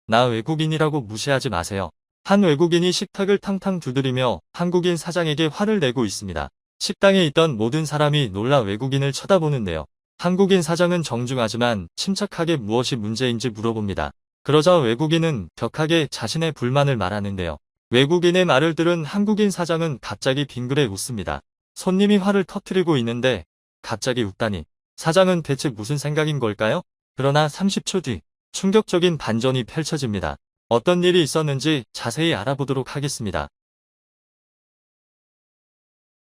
나 외국인이라고 무시하지 마세요. 한 외국인이 식탁을 탕탕 두드리며 한국인 사장에게 화를 내고 있습니다. 식당에 있던 모든 사람이 놀라 외국인을 쳐다보는데요. 한국인 사장은 정중하지만 침착하게 무엇이 문제인지 물어봅니다. 그러자 외국인은 격하게 자신의 불만을 말하는데요. 외국인의 말을 들은 한국인 사장은 갑자기 빙그레 웃습니다. 손님이 화를 터뜨리고 있는데 갑자기 웃다니. 사장은 대체 무슨 생각인 걸까요? 그러나 30초 뒤 충격적인 반전이 펼쳐집니다. 어떤 일이 있었는지 자세히 알아보도록 하겠습니다.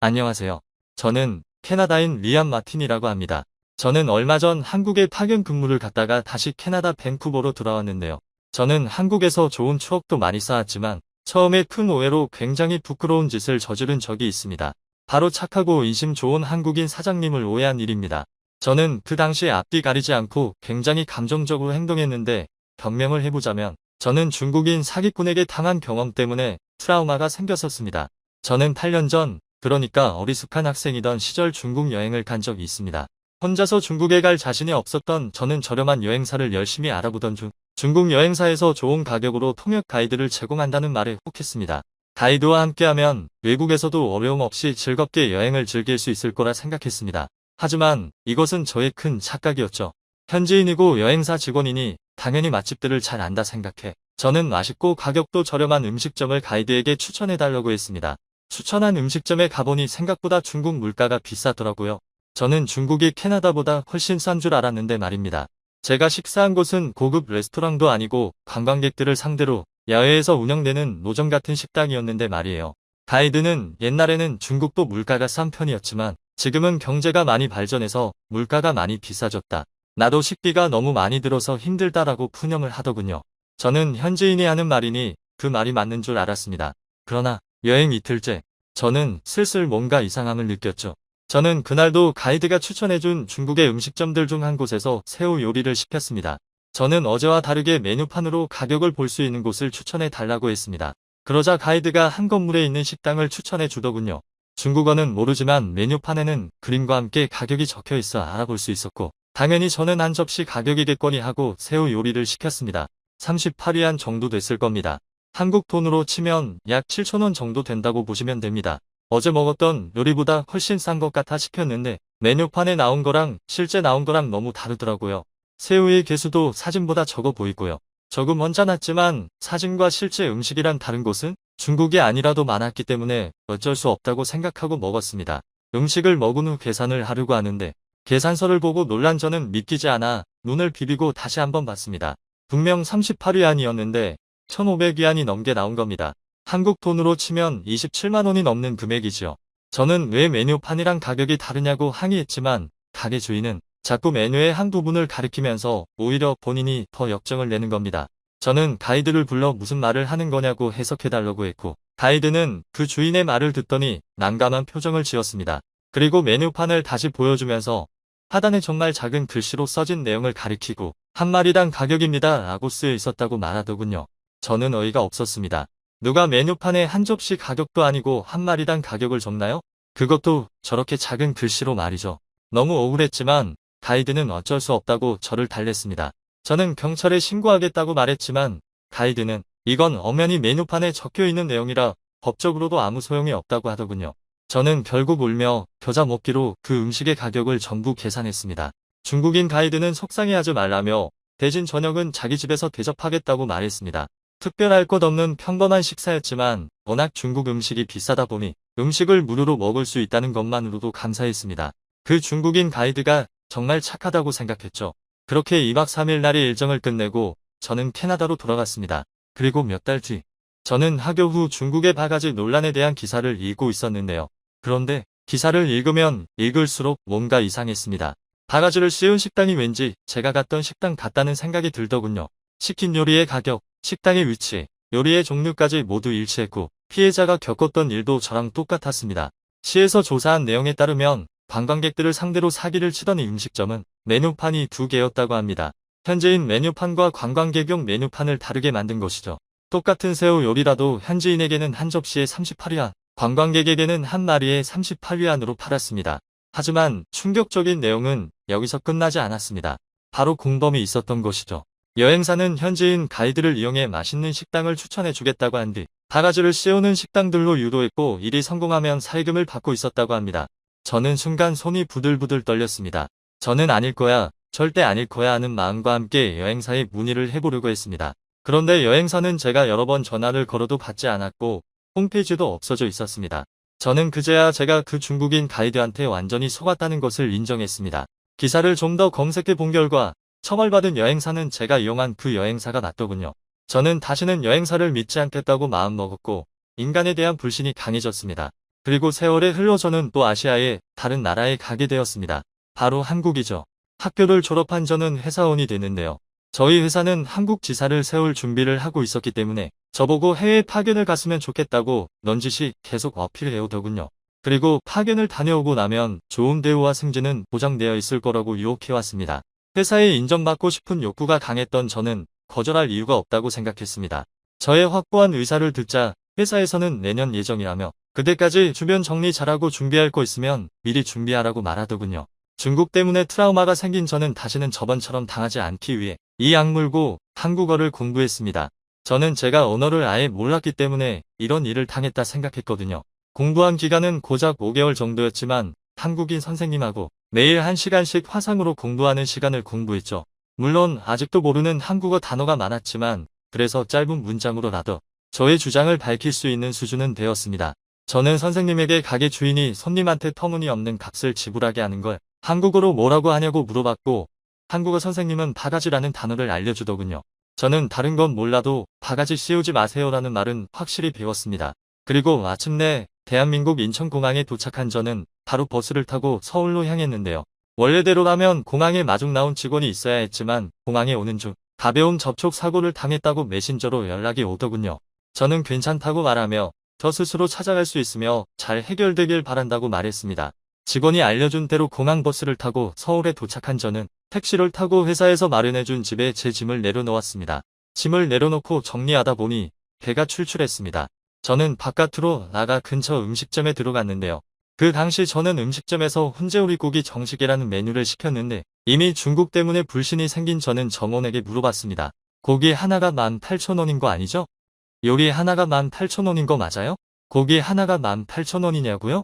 안녕하세요. 저는 캐나다인 리암 마틴이라고 합니다. 저는 얼마 전 한국에 파견 근무를 갔다가 다시 캐나다 밴쿠버로 돌아왔는데요. 저는 한국에서 좋은 추억도 많이 쌓았지만 처음에 큰 오해로 굉장히 부끄러운 짓을 저지른 적이 있습니다. 바로 착하고 인심 좋은 한국인 사장님을 오해한 일입니다. 저는 그 당시에 앞뒤 가리지 않고 굉장히 감정적으로 행동했는데 변명을 해보자면 저는 중국인 사기꾼에게 당한 경험 때문에 트라우마가 생겼었습니다. 저는 8년 전, 그러니까 어리숙한 학생이던 시절 중국 여행을 간 적이 있습니다. 혼자서 중국에 갈 자신이 없었던 저는 저렴한 여행사를 열심히 알아보던 중 중국 여행사에서 좋은 가격으로 통역 가이드를 제공한다는 말에 혹했습니다. 가이드와 함께하면 외국에서도 어려움 없이 즐겁게 여행을 즐길 수 있을 거라 생각했습니다. 하지만 이것은 저의 큰 착각이었죠. 현지인이고 여행사 직원이니 당연히 맛집들을 잘 안다 생각해 저는 맛있고 가격도 저렴한 음식점을 가이드에게 추천해달라고 했습니다. 추천한 음식점에 가보니 생각보다 중국 물가가 비싸더라고요. 저는 중국이 캐나다보다 훨씬 싼 줄 알았는데 말입니다. 제가 식사한 곳은 고급 레스토랑도 아니고 관광객들을 상대로 야외에서 운영되는 노점 같은 식당이었는데 말이에요. 가이드는 옛날에는 중국도 물가가 싼 편이었지만 지금은 경제가 많이 발전해서 물가가 많이 비싸졌다. 나도 식비가 너무 많이 들어서 힘들다라고 푸념을 하더군요. 저는 현지인이 하는 말이니 그 말이 맞는 줄 알았습니다. 그러나 여행 이틀째 저는 슬슬 뭔가 이상함을 느꼈죠. 저는 그날도 가이드가 추천해준 중국의 음식점들 중 한 곳에서 새우 요리를 시켰습니다. 저는 어제와 다르게 메뉴판으로 가격을 볼 수 있는 곳을 추천해 달라고 했습니다. 그러자 가이드가 한 건물에 있는 식당을 추천해 주더군요. 중국어는 모르지만 메뉴판에는 그림과 함께 가격이 적혀 있어 알아볼 수 있었고 당연히 저는 한 접시 가격이겠거니 하고 새우 요리를 시켰습니다. 38위안 정도 됐을 겁니다. 한국 돈으로 치면 약 7,000원 정도 된다고 보시면 됩니다. 어제 먹었던 요리보다 훨씬 싼 것 같아 시켰는데 메뉴판에 나온 거랑 실제 나온 거랑 너무 다르더라고요. 새우의 개수도 사진보다 적어 보이고요. 조금 언짢았지만 사진과 실제 음식이란 다른 곳은 중국이 아니라도 많았기 때문에 어쩔 수 없다고 생각하고 먹었습니다. 음식을 먹은 후 계산을 하려고 하는데 계산서를 보고 놀란 저는 믿기지 않아 눈을 비비고 다시 한번 봤습니다. 분명 38위안이었는데 1,500위안이 넘게 나온 겁니다. 한국 돈으로 치면 27만 원이 넘는 금액이죠. 저는 왜 메뉴판이랑 가격이 다르냐고 항의했지만 가게 주인은 자꾸 메뉴의 한 부분을 가리키면서 오히려 본인이 더 역정을 내는 겁니다. 저는 가이드를 불러 무슨 말을 하는 거냐고 해석해달라고 했고 가이드는 그 주인의 말을 듣더니 난감한 표정을 지었습니다. 그리고 메뉴판을 다시 보여주면서 하단에 정말 작은 글씨로 써진 내용을 가리키고 한 마리당 가격입니다 라고 쓰여 있었다고 말하더군요. 저는 어이가 없었습니다. 누가 메뉴판에 한 접시 가격도 아니고 한 마리당 가격을 적나요? 그것도 저렇게 작은 글씨로 말이죠. 너무 억울했지만 가이드는 어쩔 수 없다고 저를 달랬습니다. 저는 경찰에 신고하겠다고 말했지만 가이드는 이건 엄연히 메뉴판에 적혀있는 내용이라 법적으로도 아무 소용이 없다고 하더군요. 저는 결국 울며 겨자 먹기로 그 음식의 가격을 전부 계산했습니다. 중국인 가이드는 속상해하지 말라며 대신 저녁은 자기 집에서 대접하겠다고 말했습니다. 특별할 것 없는 평범한 식사였지만 워낙 중국 음식이 비싸다 보니 음식을 무료로 먹을 수 있다는 것만으로도 감사했습니다. 그 중국인 가이드가 정말 착하다고 생각했죠. 그렇게 2박 3일 날의 일정을 끝내고 저는 캐나다로 돌아갔습니다. 그리고 몇 달 뒤 저는 하교 후 중국의 바가지 논란에 대한 기사를 읽고 있었는데요. 그런데 기사를 읽으면 읽을수록 뭔가 이상했습니다. 바가지를 씌운 식당이 왠지 제가 갔던 식당 같다는 생각이 들더군요. 시킨 요리의 가격, 식당의 위치, 요리의 종류까지 모두 일치했고 피해자가 겪었던 일도 저랑 똑같았습니다. 시에서 조사한 내용에 따르면 관광객들을 상대로 사기를 치던 이 음식점은 메뉴판이 2개였다고 합니다. 현지인 메뉴판과 관광객용 메뉴판을 다르게 만든 것이죠. 똑같은 새우 요리라도 현지인에게는 한 접시에 38위안, 관광객에게는 한 마리에 38위안으로 팔았습니다. 하지만 충격적인 내용은 여기서 끝나지 않았습니다. 바로 공범이 있었던 것이죠. 여행사는 현지인 가이드를 이용해 맛있는 식당을 추천해 주겠다고 한 뒤 바가지를 씌우는 식당들로 유도했고 일이 성공하면 사회금을 받고 있었다고 합니다. 저는 순간 손이 부들부들 떨렸습니다. 저는 아닐 거야, 절대 아닐 거야 하는 마음과 함께 여행사에 문의를 해보려고 했습니다. 그런데 여행사는 제가 여러 번 전화를 걸어도 받지 않았고 홈페이지도 없어져 있었습니다. 저는 그제야 제가 그 중국인 가이드한테 완전히 속았다는 것을 인정했습니다. 기사를 좀 더 검색해 본 결과 처벌받은 여행사는 제가 이용한 그 여행사가 맞더군요. 저는 다시는 여행사를 믿지 않겠다고 마음먹었고 인간에 대한 불신이 강해졌습니다. 그리고 세월이 흘러 저는 또 아시아의 다른 나라에 가게 되었습니다. 바로 한국이죠. 학교를 졸업한 저는 회사원이 되는데요. 저희 회사는 한국 지사를 세울 준비를 하고 있었기 때문에 저보고 해외 파견을 갔으면 좋겠다고 넌지시 계속 어필해 오더군요. 그리고 파견을 다녀오고 나면 좋은 대우와 승진은 보장되어 있을 거라고 유혹해왔습니다. 회사에 인정받고 싶은 욕구가 강했던 저는 거절할 이유가 없다고 생각했습니다. 저의 확고한 의사를 듣자 회사에서는 내년 예정이라며 그때까지 주변 정리 잘하고 준비할 거 있으면 미리 준비하라고 말하더군요. 중국 때문에 트라우마가 생긴 저는 다시는 저번처럼 당하지 않기 위해 이 악물고 한국어를 공부했습니다. 저는 제가 언어를 아예 몰랐기 때문에 이런 일을 당했다 생각했거든요. 공부한 기간은 고작 5개월 정도였지만 한국인 선생님하고 매일 1시간씩 화상으로 공부하는 시간을 공부했죠. 물론 아직도 모르는 한국어 단어가 많았지만 그래서 짧은 문장으로라도 저의 주장을 밝힐 수 있는 수준은 되었습니다. 저는 선생님에게 가게 주인이 손님한테 터무니없는 값을 지불하게 하는 걸 한국어로 뭐라고 하냐고 물어봤고 한국어 선생님은 바가지라는 단어를 알려주더군요. 저는 다른 건 몰라도 바가지 씌우지 마세요라는 말은 확실히 배웠습니다. 그리고 마침내 대한민국 인천공항에 도착한 저는 바로 버스를 타고 서울로 향했는데요. 원래대로라면 공항에 마중 나온 직원이 있어야 했지만 공항에 오는 중 가벼운 접촉 사고를 당했다고 메신저로 연락이 오더군요. 저는 괜찮다고 말하며 저 스스로 찾아갈 수 있으며 잘 해결되길 바란다고 말했습니다. 직원이 알려준 대로 공항 버스를 타고 서울에 도착한 저는 택시를 타고 회사에서 마련해준 집에 제 짐을 내려놓았습니다. 짐을 내려놓고 정리하다 보니 배가 출출했습니다. 저는 바깥으로 나가 근처 음식점에 들어갔는데요. 그 당시 저는 음식점에서 훈제오리고기 정식이라는 메뉴를 시켰는데 이미 중국 때문에 불신이 생긴 저는 점원에게 물어봤습니다. 고기 하나가 18,000원인 거 아니죠? 요리 하나가 18,000원인 거 맞아요? 고기 하나가 18,000원이냐고요?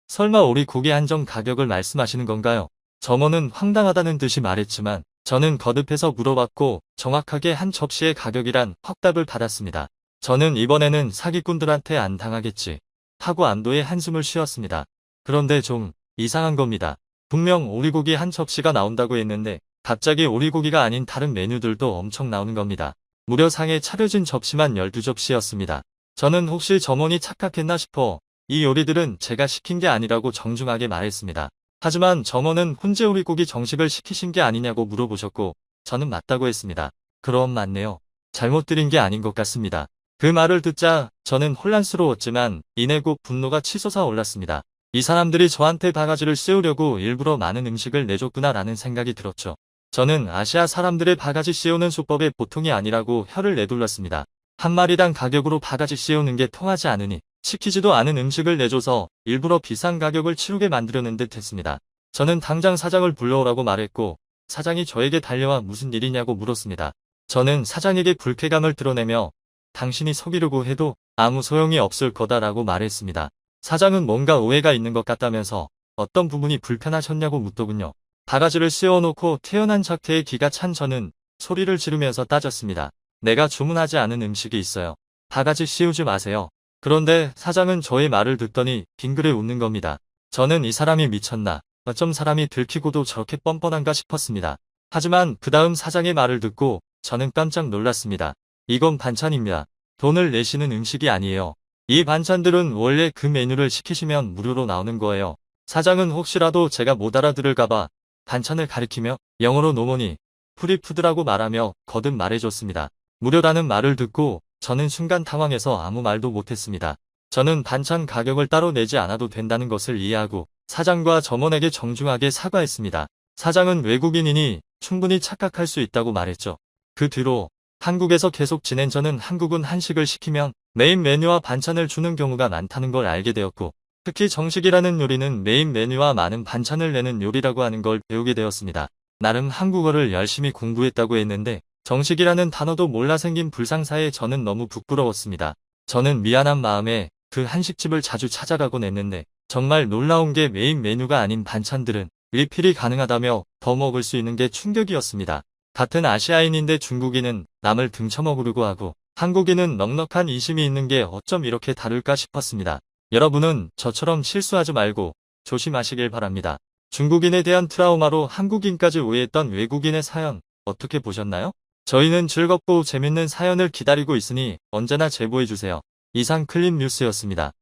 설마 오리고기 한정 가격을 말씀하시는 건가요? 점원은 황당하다는 듯이 말했지만 저는 거듭해서 물어봤고 정확하게 한 접시의 가격이란 확답을 받았습니다. 저는 이번에는 사기꾼들한테 안 당하겠지 하고 안도의 한숨을 쉬었습니다. 그런데 좀 이상한 겁니다. 분명 오리고기 한 접시가 나온다고 했는데 갑자기 오리고기가 아닌 다른 메뉴들도 엄청 나오는 겁니다. 무려 상에 차려진 접시만 12접시였습니다. 저는 혹시 점원이 착각했나 싶어 이 요리들은 제가 시킨 게 아니라고 정중하게 말했습니다. 하지만 점원은 훈제오리고기 정식을 시키신 게 아니냐고 물어보셨고 저는 맞다고 했습니다. 그럼 맞네요. 잘못 드린 게 아닌 것 같습니다. 그 말을 듣자 저는 혼란스러웠지만 이내 곧 분노가 치솟아 올랐습니다. 이 사람들이 저한테 바가지를 씌우려고 일부러 많은 음식을 내줬구나 라는 생각이 들었죠. 저는 아시아 사람들의 바가지 씌우는 수법이 보통이 아니라고 혀를 내둘렀습니다. 한 마리당 가격으로 바가지 씌우는 게 통하지 않으니 시키지도 않은 음식을 내줘서 일부러 비싼 가격을 치르게 만들려는 듯 했습니다. 저는 당장 사장을 불러오라고 말했고 사장이 저에게 달려와 무슨 일이냐고 물었습니다. 저는 사장에게 불쾌감을 드러내며 당신이 속이려고 해도 아무 소용이 없을 거다라고 말했습니다. 사장은 뭔가 오해가 있는 것 같다면서 어떤 부분이 불편하셨냐고 묻더군요. 바가지를 씌워놓고 태어난 작태에 기가 찬 저는 소리를 지르면서 따졌습니다. 내가 주문하지 않은 음식이 있어요. 바가지 씌우지 마세요. 그런데 사장은 저의 말을 듣더니 빙그레 웃는 겁니다. 저는 이 사람이 미쳤나, 어쩜 사람이 들키고도 저렇게 뻔뻔한가 싶었습니다. 하지만 그 다음 사장의 말을 듣고 저는 깜짝 놀랐습니다. 이건 반찬입니다. 돈을 내시는 음식이 아니에요. 이 반찬들은 원래 그 메뉴를 시키시면 무료로 나오는 거예요. 사장은 혹시라도 제가 못 알아들을까봐 반찬을 가리키며 영어로 노머니, 프리푸드라고 말하며 거듭 말해줬습니다. 무료라는 말을 듣고 저는 순간 당황해서 아무 말도 못했습니다. 저는 반찬 가격을 따로 내지 않아도 된다는 것을 이해하고 사장과 점원에게 정중하게 사과했습니다. 사장은 외국인이니 충분히 착각할 수 있다고 말했죠. 그 뒤로 한국에서 계속 지낸 저는 한국은 한식을 시키면 메인 메뉴와 반찬을 주는 경우가 많다는 걸 알게 되었고 특히 정식이라는 요리는 메인 메뉴와 많은 반찬을 내는 요리라고 하는 걸 배우게 되었습니다. 나름 한국어를 열심히 공부했다고 했는데 정식이라는 단어도 몰라 생긴 불상사에 저는 너무 부끄러웠습니다. 저는 미안한 마음에 그 한식집을 자주 찾아가곤 했는데 정말 놀라운 게 메인 메뉴가 아닌 반찬들은 리필이 가능하다며 더 먹을 수 있는 게 충격이었습니다. 같은 아시아인인데 중국인은 남을 등쳐먹으려고 하고 한국인은 넉넉한 인심이 있는 게 어쩜 이렇게 다를까 싶었습니다. 여러분은 저처럼 실수하지 말고 조심하시길 바랍니다. 중국인에 대한 트라우마로 한국인까지 오해했던 외국인의 사연 어떻게 보셨나요? 저희는 즐겁고 재밌는 사연을 기다리고 있으니 언제나 제보해주세요. 이상 클립 뉴스였습니다.